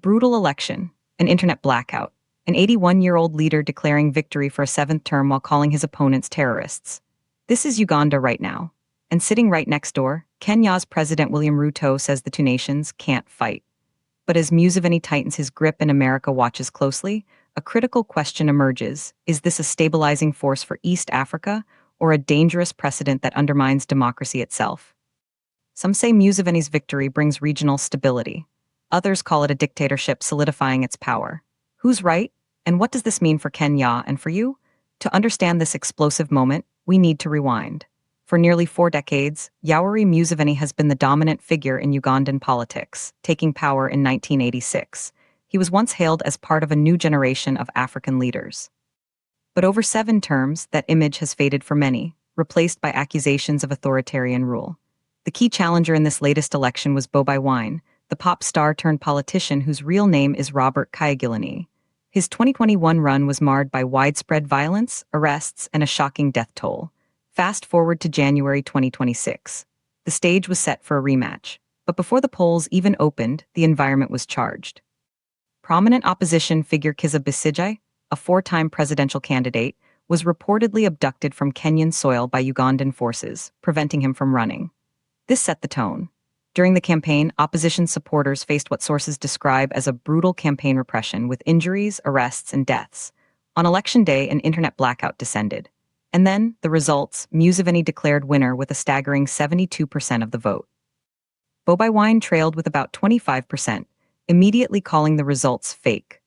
brutal election, an internet blackout, an 81-year-old leader declaring victory for a seventh term while calling his opponents terrorists. This is Uganda right now. And sitting right next door, Kenya's President William Ruto says the two nations can't fight. But as Museveni tightens his grip and America watches closely, a critical question emerges. Is this a stabilizing force for East Africa, or a dangerous precedent that undermines democracy itself? Some say Museveni's victory brings regional stability. Others call it a dictatorship solidifying its power. Who's right? And what does this mean for Kenya and for you? To understand this explosive moment, we need to rewind. For nearly 4 decades, Yoweri Museveni has been the dominant figure in Ugandan politics, taking power in 1986. He was once hailed as part of a new generation of African leaders. But over 7 terms, that image has faded for many, replaced by accusations of authoritarian rule. The key challenger in this latest election was Bobi Wine, the pop star turned politician whose real name is Robert Kyagulanyi. His 2021 run was marred by widespread violence, arrests, and a shocking death toll. Fast forward to January 2026. The stage was set for a rematch, but before the polls even opened, the environment was charged. Prominent opposition figure Kizza Besigye, a 4-time presidential candidate, was reportedly abducted from Kenyan soil by Ugandan forces, preventing him from running. This set the tone. During the campaign, opposition supporters faced what sources describe as a brutal campaign repression with injuries, arrests, and deaths. On election day, an internet blackout descended. And then, the results, Museveni declared winner with a staggering 72% of the vote. Bobi Wine trailed with about 25%, immediately calling the results fake.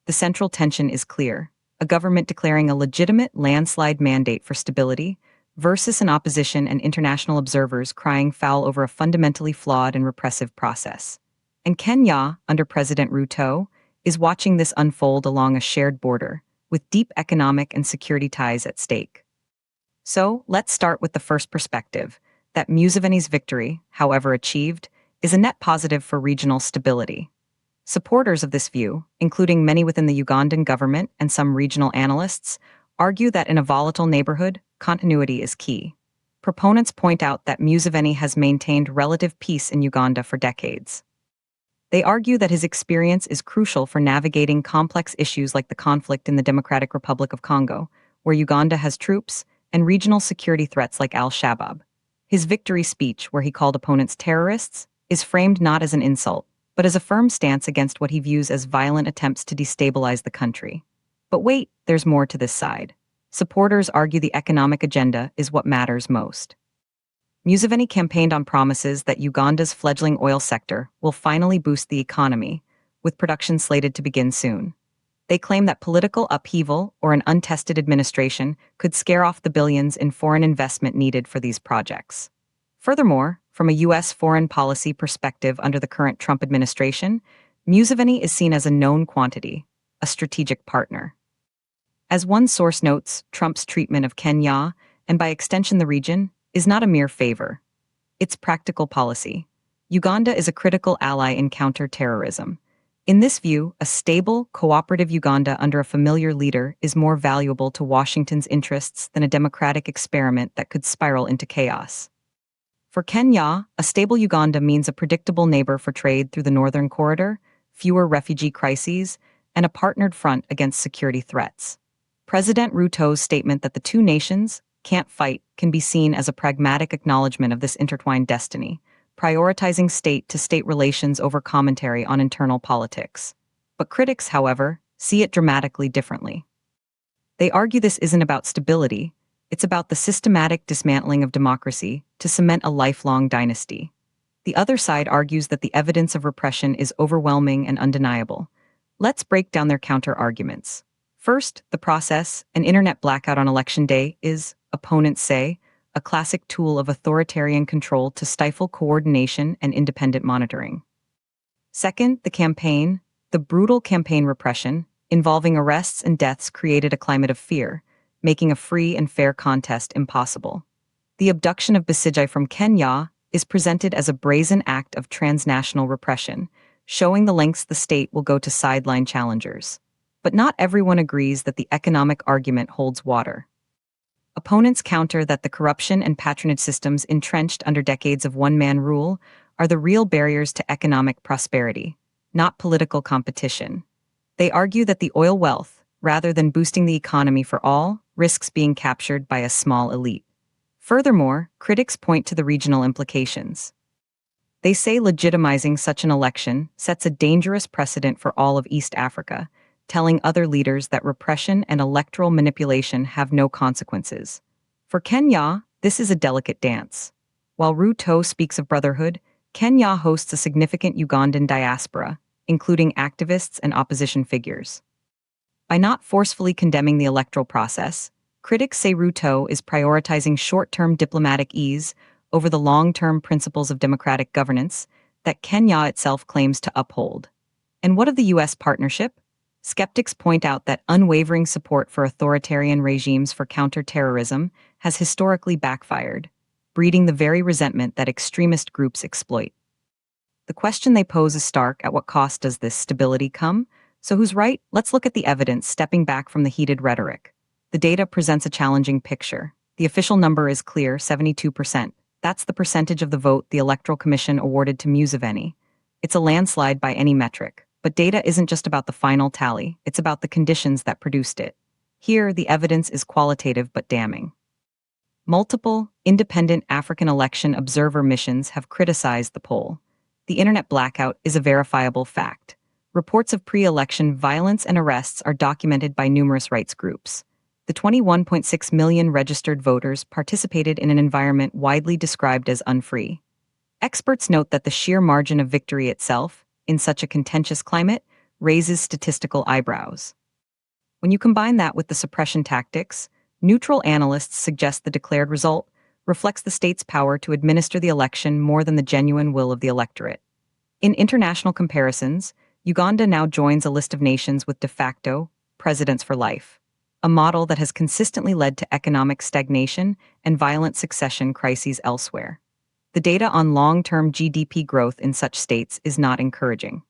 The central tension is clear: a government declaring a legitimate landslide mandate for stability versus an opposition and international observers crying foul over a fundamentally flawed and repressive process. And Kenya, under President Ruto, is watching this unfold along a shared border, with deep economic and security ties at stake. So, let's start with the first perspective, that Museveni's victory, however achieved, is a net positive for regional stability. Supporters of this view, including many within the Ugandan government and some regional analysts, argue that in a volatile neighborhood, continuity is key. Proponents point out that Museveni has maintained relative peace in Uganda for decades. They argue that his experience is crucial for navigating complex issues like the conflict in the Democratic Republic of Congo, where Uganda has troops, and regional security threats like al-Shabaab. His victory speech, where he called opponents terrorists, is framed not as an insult, but as a firm stance against what he views as violent attempts to destabilize the country. But wait, there's more to this side. Supporters argue the economic agenda is what matters most. Museveni campaigned on promises that Uganda's fledgling oil sector will finally boost the economy, with production slated to begin soon. They claim that political upheaval or an untested administration could scare off the billions in foreign investment needed for these projects. Furthermore, from a U.S. foreign policy perspective under the current Trump administration, Museveni is seen as a known quantity, a strategic partner. As one source notes, Trump's treatment of Kenya, and by extension the region, is not a mere favor. It's practical policy. Uganda is a critical ally in counter-terrorism. In this view, a stable, cooperative Uganda under a familiar leader is more valuable to Washington's interests than a democratic experiment that could spiral into chaos. For Kenya, a stable Uganda means a predictable neighbor for trade through the northern corridor, fewer refugee crises, and a partnered front against security threats. President Ruto's statement that the two nations can't fight can be seen as a pragmatic acknowledgement of this intertwined destiny, prioritizing state-to-state relations over commentary on internal politics. But critics, however, see it dramatically differently. They argue this isn't about stability, it's about the systematic dismantling of democracy to cement a lifelong dynasty. The other side argues that the evidence of repression is overwhelming and undeniable. Let's break down their counter-arguments. First, the process. An internet blackout on election day is, opponents say, a classic tool of authoritarian control to stifle coordination and independent monitoring. Second, the campaign. The brutal campaign repression, involving arrests and deaths, created a climate of fear, making a free and fair contest impossible. The abduction of Besigye from Kenya is presented as a brazen act of transnational repression, showing the lengths the state will go to sideline challengers. But not everyone agrees that the economic argument holds water. Opponents counter that the corruption and patronage systems entrenched under decades of one-man rule are the real barriers to economic prosperity. not political competition. They argue that the oil wealth, rather than boosting the economy for all, risks being captured by a small elite. Furthermore, critics point to the regional implications. They say legitimizing such an election sets a dangerous precedent for all of East Africa, telling other leaders that repression and electoral manipulation have no consequences. For Kenya, this is a delicate dance. While Ruto speaks of brotherhood, Kenya hosts a significant Ugandan diaspora, including activists and opposition figures. By not forcefully condemning the electoral process, critics say Ruto is prioritizing short-term diplomatic ease over the long-term principles of democratic governance that Kenya itself claims to uphold. And what of the U.S. partnership? Skeptics point out that unwavering support for authoritarian regimes for counter-terrorism has historically backfired, breeding the very resentment that extremist groups exploit. The question they pose is stark: at what cost does this stability come? So who's right? Let's look at the evidence, stepping back from the heated rhetoric. The data presents a challenging picture. The official number is clear: 72%. That's the percentage of the vote the Electoral Commission awarded to Museveni. It's a landslide by any metric. But data isn't just about the final tally, it's about the conditions that produced it. Here, the evidence is qualitative but damning. Multiple, independent African election observer missions have criticized the poll. The internet blackout is a verifiable fact. Reports of pre-election violence and arrests are documented by numerous rights groups. The 21.6 million registered voters participated in an environment widely described as unfree. Experts note that the sheer margin of victory itself, in such a contentious climate, raises statistical eyebrows. When you combine that with the suppression tactics, neutral analysts suggest the declared result reflects the state's power to administer the election more than the genuine will of the electorate. In international comparisons, Uganda now joins a list of nations with de facto presidents for life, a model that has consistently led to economic stagnation and violent succession crises elsewhere. The data on long-term GDP growth in such states is not encouraging.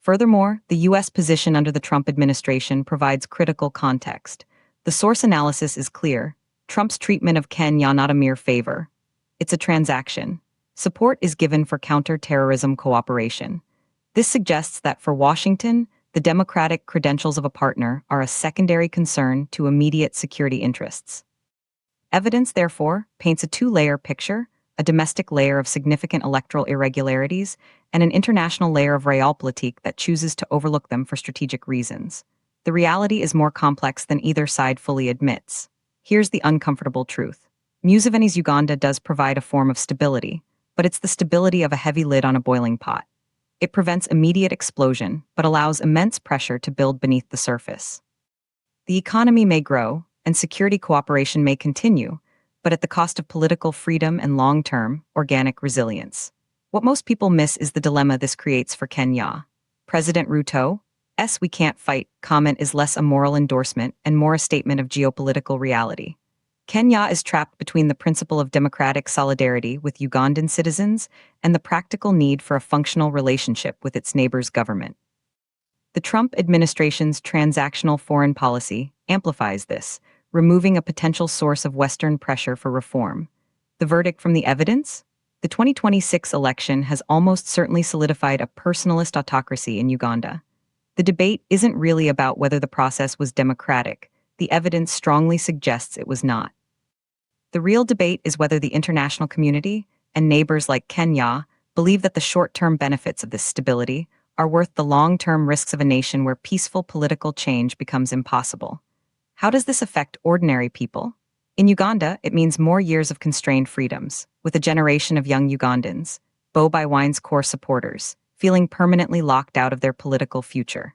Furthermore, the U.S. position under the Trump administration provides critical context. The source analysis is clear: Trump's treatment of Kenya not a mere favor. It's a transaction. Support is given for counter-terrorism cooperation. This suggests that for Washington, the democratic credentials of a partner are a secondary concern to immediate security interests. Evidence, therefore, paints a two-layer picture: a domestic layer of significant electoral irregularities and an international layer of realpolitik that chooses to overlook them for strategic reasons. The reality is more complex than either side fully admits. Here's the uncomfortable truth. Museveni's Uganda does provide a form of stability, but it's the stability of a heavy lid on a boiling pot. It prevents immediate explosion, but allows immense pressure to build beneath the surface. The economy may grow, and security cooperation may continue, but at the cost of political freedom and long-term, organic resilience. What most people miss is the dilemma this creates for Kenya. President Ruto's "we can't fight" comment is less a moral endorsement and more a statement of geopolitical reality. Kenya is trapped between the principle of democratic solidarity with Ugandan citizens and the practical need for a functional relationship with its neighbor's government. The Trump administration's transactional foreign policy amplifies this, removing a potential source of Western pressure for reform. The verdict from the evidence? The 2026 election has almost certainly solidified a personalist autocracy in Uganda. The debate isn't really about whether the process was democratic. The evidence strongly suggests it was not. The real debate is whether the international community and neighbors like Kenya believe that the short-term benefits of this stability are worth the long-term risks of a nation where peaceful political change becomes impossible. How does this affect ordinary people? In Uganda, it means more years of constrained freedoms, with a generation of young Ugandans, Bobi Wine's core supporters, feeling permanently locked out of their political future.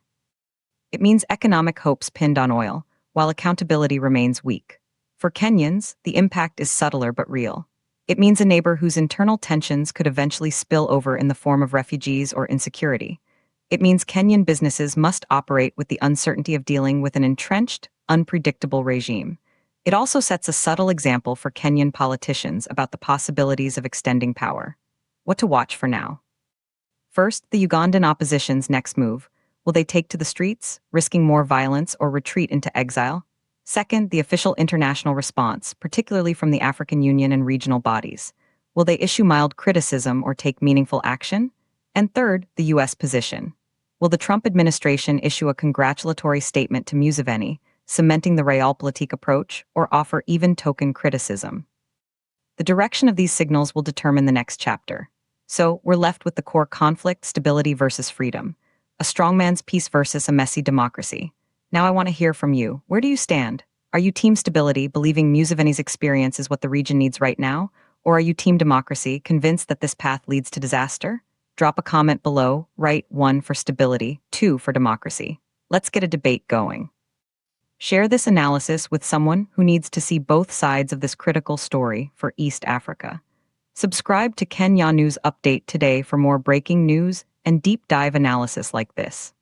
It means economic hopes pinned on oil, while accountability remains weak. For Kenyans, the impact is subtler but real. It means a neighbor whose internal tensions could eventually spill over in the form of refugees or insecurity. It means Kenyan businesses must operate with the uncertainty of dealing with an entrenched, unpredictable regime. It also sets a subtle example for Kenyan politicians about the possibilities of extending power. What to watch for now? First, the Ugandan opposition's next move. Will they take to the streets, risking more violence, or retreat into exile? Second, the official international response, particularly from the African Union and regional bodies. Will they issue mild criticism or take meaningful action? And third, the U.S. position. Will the Trump administration issue a congratulatory statement to Museveni, cementing the realpolitik approach, or offer even token criticism? The direction of these signals will determine the next chapter. So, we're left with the core conflict: stability versus freedom, a strongman's peace versus a messy democracy. Now I want to hear from you. Where do you stand? Are you team stability, believing Museveni's experience is what the region needs right now? Or are you team democracy, convinced that this path leads to disaster? Drop a comment below, write 1 for stability, 2 for democracy. Let's get a debate going. Share this analysis with someone who needs to see both sides of this critical story for East Africa. Subscribe to Kenya News Update today for more breaking news and deep dive analysis like this.